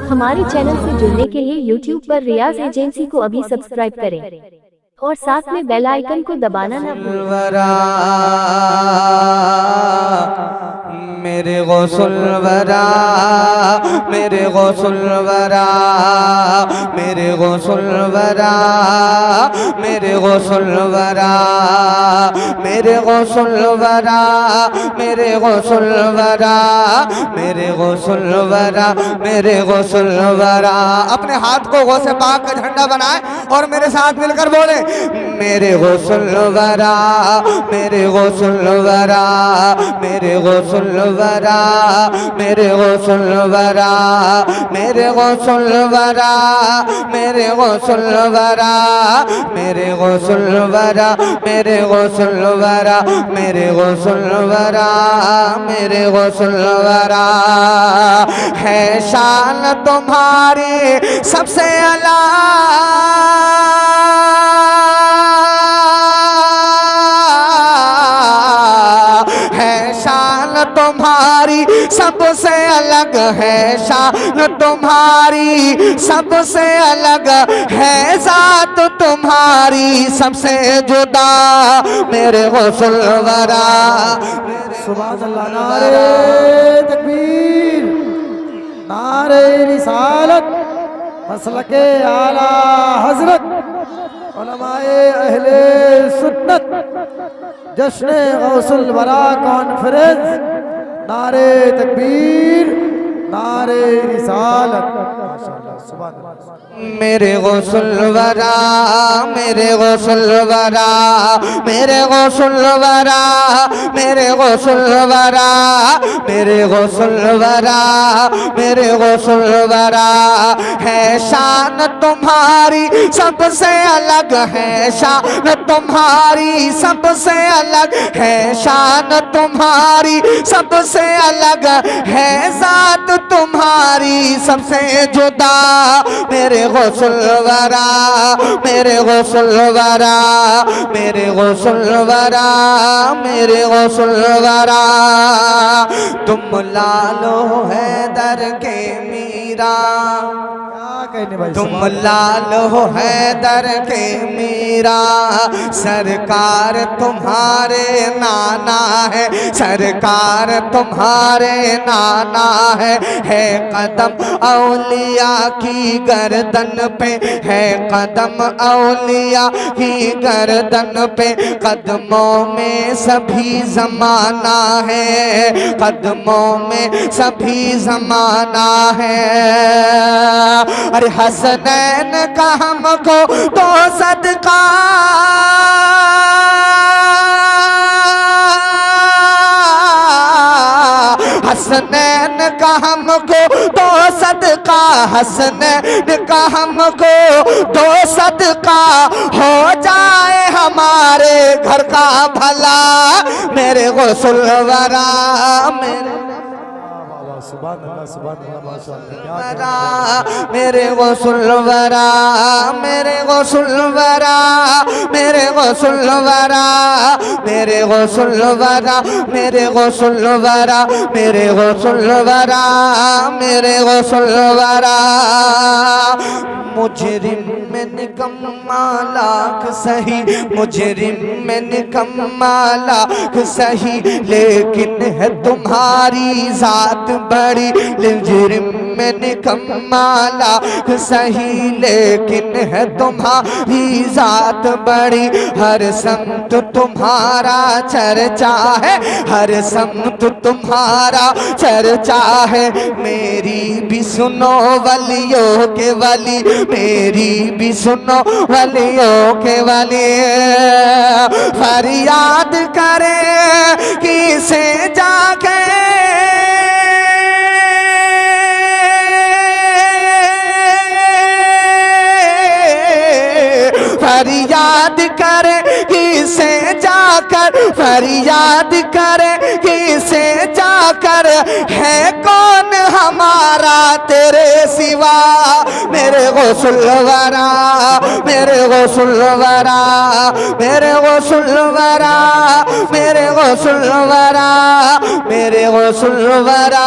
हमारे चैनल से जुड़ने के लिए YouTube पर रियाज एजेंसी को अभी सब्सक्राइब करें और साथ में बेल आइकन को दबाना ना भूलें। मेरे गौसुल वरा, मेरे गौसुल वरा, मेरे गौसुल वरा, मेरे गौसुल वरा, मेरे गौसुल वरा, मेरे गौसुल वरा, मेरे गौसुल वरा, मेरे गौसुल वरा। अपने हाथ को गौसे पाक का झंडा बनाए और मेरे साथ मिलकर बोले, मेरे गौसुल वरा, मेरे गौसुल वरा, मेरे गौसुल वरा, मेरे गौसुल वरा, मेरे गौसुल वरा, मेरे गौसुल वरा, मेरे गौसुल वरा, मेरे गौसुल वरा, मेरे गौसुल वरा, मेरे गौसुल वरा। है शान तुम्हारी सबसे आला, तुम्हारी सबसे अलग है शान, तुम्हारी सबसे अलग है जात, तुम्हारी सबसे जुदा मेरे गौसुल वरा। सुभान अल्लाह। नारे तकबीर, नारे रिसालत, मसलके आला हजरत, उलमाए अहले सुन्नत, जश्न गौसुल वरा कॉन्फ्रेंस। नारे तकबीर, नारे रिसालत। माशाअल्लाह, सुभान अल्लाह। मेरे गौसुल वरा, मेरे गौसुल वरा, मेरे गौसुल वरा, मेरे गौसुल वरा, मेरे गौसुल वरा, मेरे गौसुल वरा। है शान तुम्हारी सबसे अलग, है शान तुम्हारी सबसे अलग, है शान तुम्हारी सबसे अलग, है जात तुम्हारी सबसे जुदा मेरे गौसुल वरा, मेरे गौसुल वरा, मेरे गौसुल वरा, मेरे गौसुल वरा। तुम लालो हैदर के मीरा, तुम लाल हो हैदर के मीरा, सरकार तुम्हारे नाना है, सरकार तुम्हारे नाना है कदम औलिया की गर्दन पे, है कदम औलिया की गर्दन पे, कदमों में सभी जमाना है, कदमों में सभी जमाना है। अरे हसनैन का हमको तो सदका, हसनैन का हमको तो सदका, हसनैन का हमको तो सदका, हो जाए हमारे घर का भला मेरे गौसुल वरा, मेरे सुभान अल्लाह, सुभान अल्लाह, माशाअल्लाह। मेरे गौसुल वरा, मेरे गौसुल वरा, मेरे गौसुल वरा, मेरे गौसुल वरा, मेरे गौसुल वरा, मेरे गौसुल वरा, मेरे गौसुल वरा। मुजरिम में निकम्मा लाख सही, मुजरिम में निकम्मा लाख सही, लेकिन है तुम्हारी जात बड़ी, मुजरिम में निकम्मा लाख सही, लेकिन है तुम्हारी जात बड़ी। हर समत तुम्हारा चर्चा है, हर समत तुम्हारा चर्चा है, मेरी भी सुनो वलियों के वली, मेरी भी सुनो वलियों के वली। फरियाद करे किसे जाके, फरियाद करे किसे जाकर, फरियाद करे किसे जाकर, है कौन हमारा तेरे सिवा मेरे गौसुल वरा, मेरे गौसुल वरा, मेरे गौसुल वरा, मेरे गौसुल वरा, मेरे गौसुल वरा,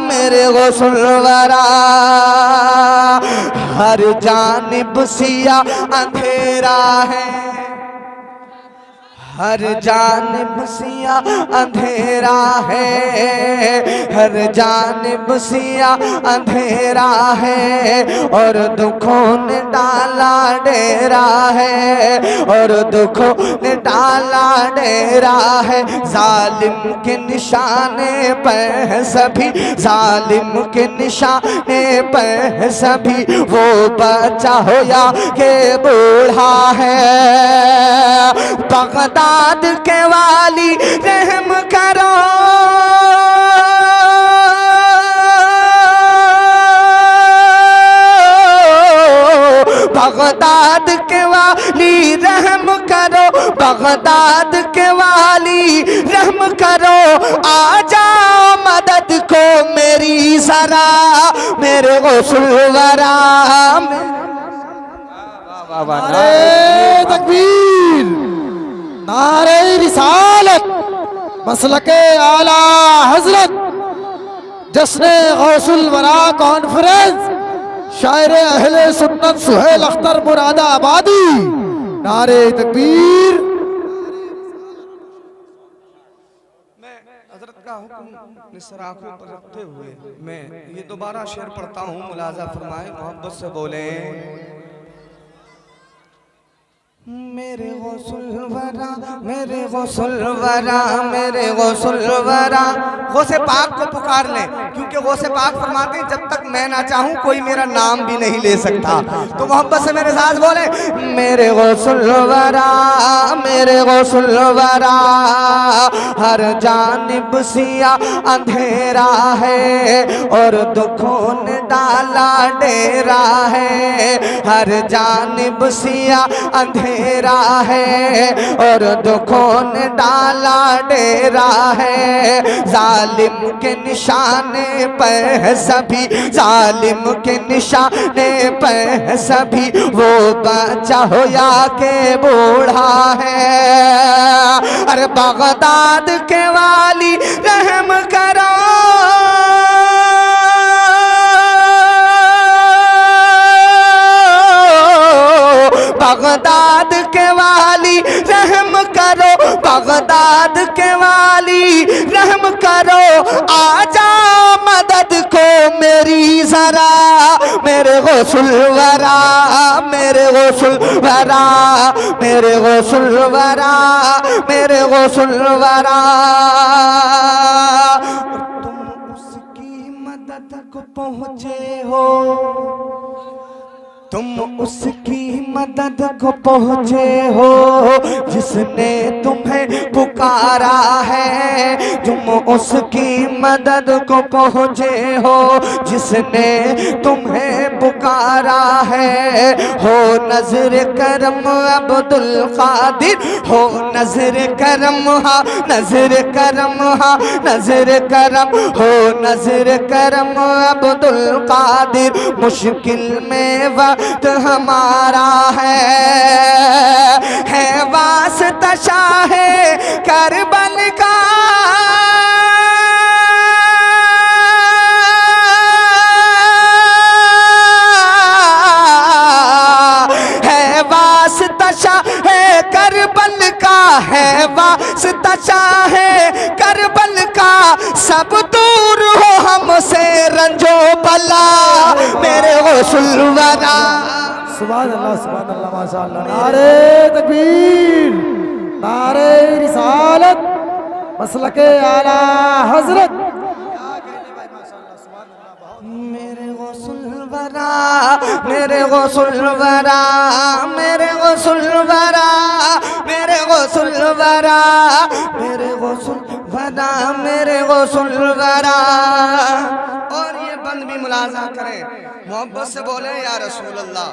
मेरे गौसुल वरा। हर जानिब सिया अंधेरा है, हर जानिब सिया अंधेरा है, हर जानिब सिया अंधेरा है, और दुखों ने डाला डेरा है, और दुखों ने डाला डेरा है। जालिम के निशाने पर सभी, जालिम के निशाने पर सभी, वो बच्चा हो या के बूढ़ा है। बगदाद के वाली रहम करो, बगदाद के वाली रहम करो, बगदाद के वाली रहम करो, आ जाओ मदद को मेरी जरा, मेरे गौसुल वरा। नारे तकबीर, नारे रिसालत, मसलके आला हजरत, जश्न गौसुल वरा कॉन्फ्रेंस, शायर अहले सुन्नत सुहेल अख्तर मुरादाबादी। नारे तकबीर। मैं हजरत का हुक्म निसर आंखों पर रखते हुए मैं ये दोबारा शेर पढ़ता हूँ, मुलाजा फरमाए, मोहब्बत से बोले। मेरे गौसुल वरा, मेरे गौसुल वरा, मेरे गौसुल वरा। गौसे पाक को पुकार लें, क्योंकि गौसे पाक फरमाते हैं जब तक मैं ना चाहूं कोई मेरा नाम भी नहीं ले सकता। तो मोहब्बत से मेरे साथ बोले, मेरे गौसुल वरा, मेरे गौसुल वरा। हर जानिब सिया अंधेरा है, और दुखों ने डाला डेरा है। हर जानिब सिया अंधेरा है, और दुखों ने डाला डेरा है। जालिम के निशाने पर सभी, जालिम के निशाने पर सभी, वो बच्चा हो या के बूढ़ा है। अरे बगदाद के वाली रहम करो, बगदाद के वाली रहम करो, बगदाद के वाली रहम करो, आ जाओ मदद को मेरी जरा, मेरे गौसुल वरा, मेरे गौसुल वरा, मेरे गौसुल वरा, मेरे गौसुल वरा। तुम उसकी मदद को पहुँचे हो, तुम उसकी मदद को पहुँचे हो, जिसने तुम्हें पुकारा है। तुम उसकी मदद को पहुँचे हो, जिसने तुम्हें पुकारा है। हो नजर करम अब्दुल कादिर, हो नजर करम, हा नजर करम, हा नजर करम, हो नजर करम अब्दुल कादिर। मुश्किल में वक्त हमारा है वास्ता शाहे करबल का, है वास्ता शाहे करबल का, है वास्ता शाहे करबल का। सब दूर हो हमसे रंजो बला, मेरे गौसुल वरा। सुभान अल्लाह माशाअल्लाह। नारे तकबीर, नारे रिसालत, मसलके आला हजरत। मेरे गौसुल वरा, मेरे गौसुल वरा, मेरे गौसुल वरा, मेरे गौसुल वरा, मेरे गौसुल वरा, मेरे गौसुल वरा। और ये बंद भी मुलाजा करें, मोहब्बत से बोले या रसूल अल्लाह।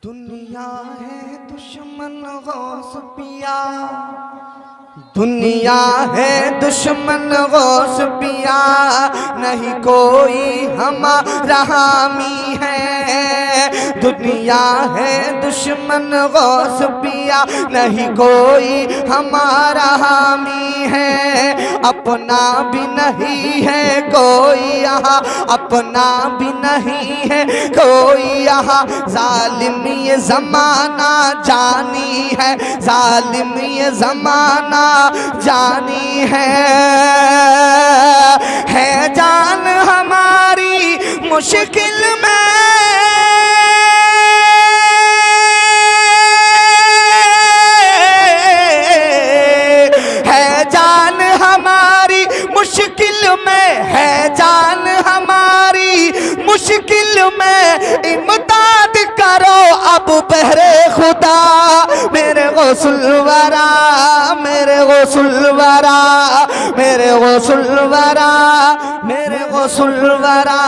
दुनिया है दुश्मन गौस पिया, दुनिया है दुश्मन गौस पिया, नहीं कोई हमारा हामी है। दुनिया है दुश्मन गौस पिया, नहीं कोई हमारा हामी है। अपना भी नहीं है कोई यहाँ, अपना भी नहीं है कोई यहाँ। जालिम ये ज़माना जानी है, जालिम ये ज़माना जानी है जान हमारी मुश्किल में, है जान हमारी मुश्किल में, है जान हमारी मुश्किल में। इमदाद करो अब बहरे खुदा, मेरे गौसुल वरा, मेरे गौसुल वरा, मेरे गौसुल वरा, मेरे गौसुल वरा।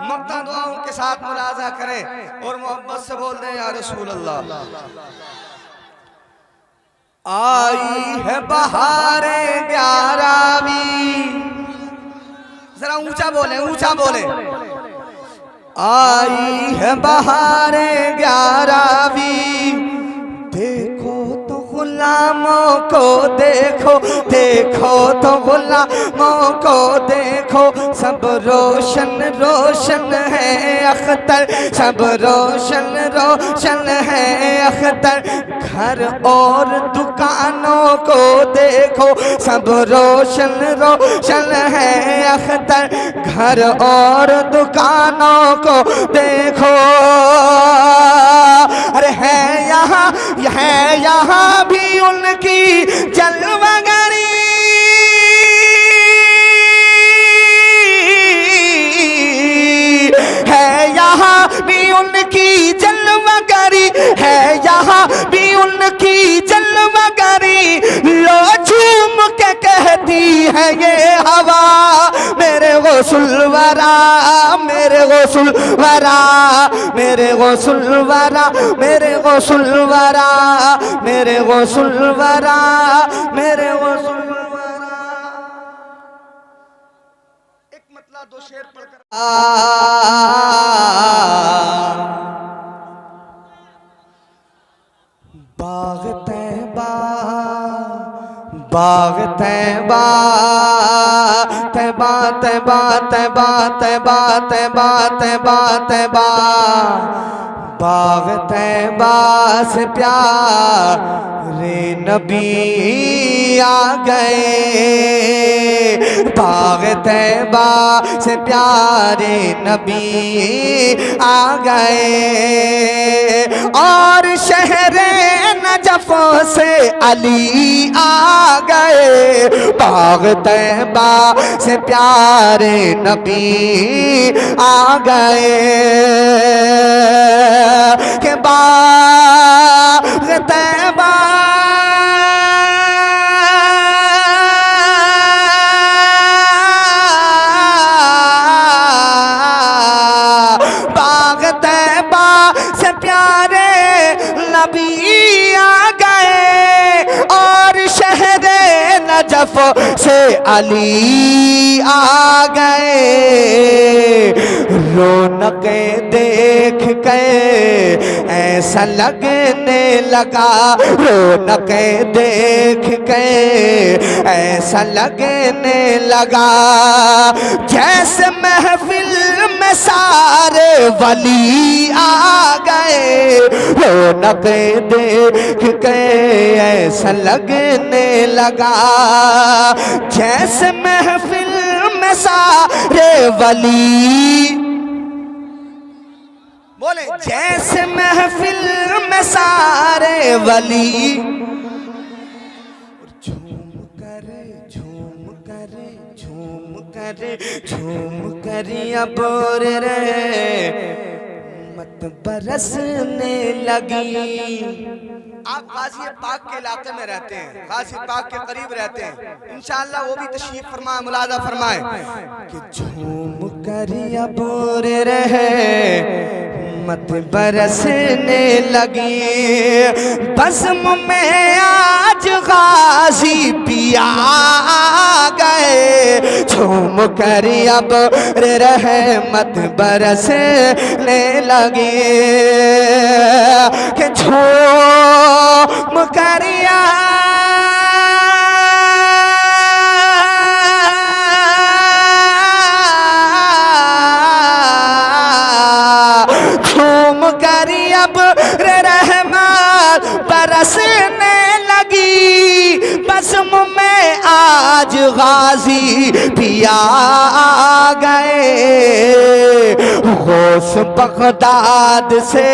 मक्ता दुआओं के साथ मुलाजा करें और मोहब्बत से बोल दें या रसूल अल्लाह। आई है बहारे 11वीं, जरा ऊंचा बोले, ऊंचा बोले। आई है बहारे 11वीं, देखो तो गुलामों को देखो, देखो तो गुलामों को देखो। सब रोशन रोशन है अख्तर, सब रोशन रोशन है अख्तर। घर और दुकानों को देखो, सब रोशन रोशन है अख्तर। घर और दुकानों को देखो, अरे है यहाँ भी उनकी जलवागरी, है यहाँ भी उनकी जलवागरी, है यहाँ भी उनकी जलवागरी। लो झूम के कहती है ये हवा, मेरे गौसुल वरा, मेरे गौसुल वरा, मेरे गौसुल वरा, मेरे गौसुल वरा, मेरे गौसुल वरा, मेरे गौसुल वरा। एक मतलब दो शेर पढ़कर बाग तैबा, बाग तैबा, तैबा तैबा तैबा तैबा तैबा तैबा तैबा। बाग तैबा से प्यारे नबी आ गए, बाग तैबा से प्यारे नबी आ गए। और शहरे नजफ से अली आ गए, बाग तैबा से प्यारे नबी आ गए। के बाग तैबा बाग तैबा से प्यारे नबी आ गए। और शहरे नजफ से अली आ गए। रौनके देख के ऐसा लगने लगा, रौनके देख के ऐसा लगने लगा जैसे महफिल में सारे वली आ गए। रौनके देख के ऐसा लगने लगा जैसे महफिल में सारे वली, बोले जैसे महफिल में सारे वली। झूम करे झूम करे झूम करे झूम कर अब रे मत बरसने लगी। आप गाजी पाक के इलाके में रहते हैं, गाजी पाक के करीब रहते हैं, इंशाअल्लाह वो भी तशरीफ फरमाए, मुलाजा फरमाए कि झूम कर अब रहे मत बरसने लगी, बज़्म में आज गाजी पिया गए, झूम कर अब रहमत बरसने लगी, कि झूम कर झूम कर अब रहमत बरसने लगी, बज़्म में आज गाजी पिया गए, गौस बगदाद से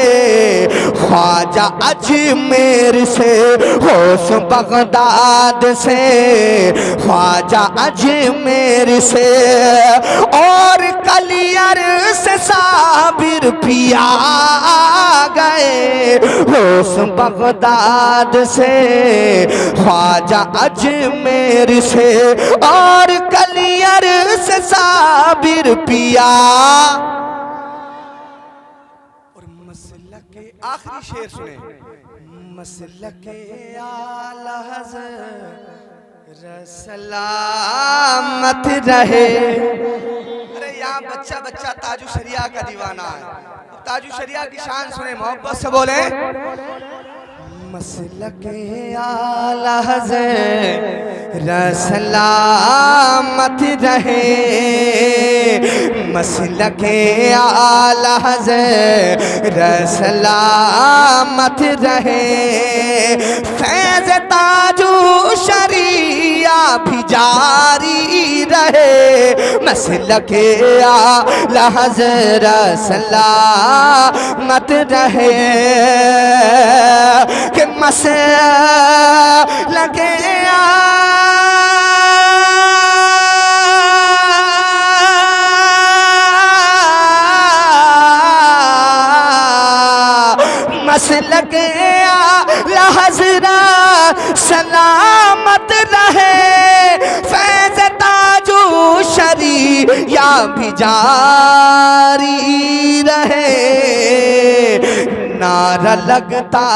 ख्वाजा अजमेर से, गौस बगदाद से ख्वाजा अजमेर से, और कलियर से साबिर पिया गए, गौस बगदाद से ख्वाजा अजमेर से, और कलियर से साबिर पिया। और मसलक के आखिरी शेर सुने, मसलक के आला हज़रत सलामत रहे। अरे यहाँ बच्चा बच्चा ताजु शरिया का दीवाना है, ताजु शरिया की शान सुने, मोहब्बत से बोले। मसलक आला हज़रत सलामत रहे, मसलक आला हज़रत सलामत रहे, फैज़ ताजु शरिया भी जारी रहे, मसलक आला हज़रत सलामत रहे, कि मसलक मसलक आला हज़रत सलामत रहे, फैज़ ताजु शरिया भी जारी रहे, नारा लगता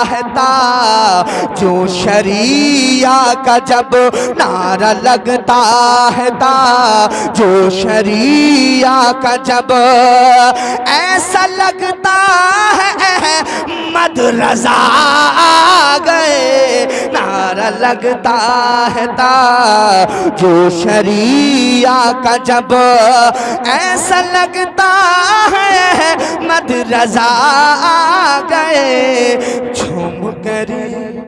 है ताजु शरिया का जब, नारा लगता है ताजु शरिया का जब, ऐसा लगता है अहमद रज़ा आ गए, नारा लगता है ताजु शरिया का जब, ऐसा लगता है अहमद रज़ा आ गए, झूम कर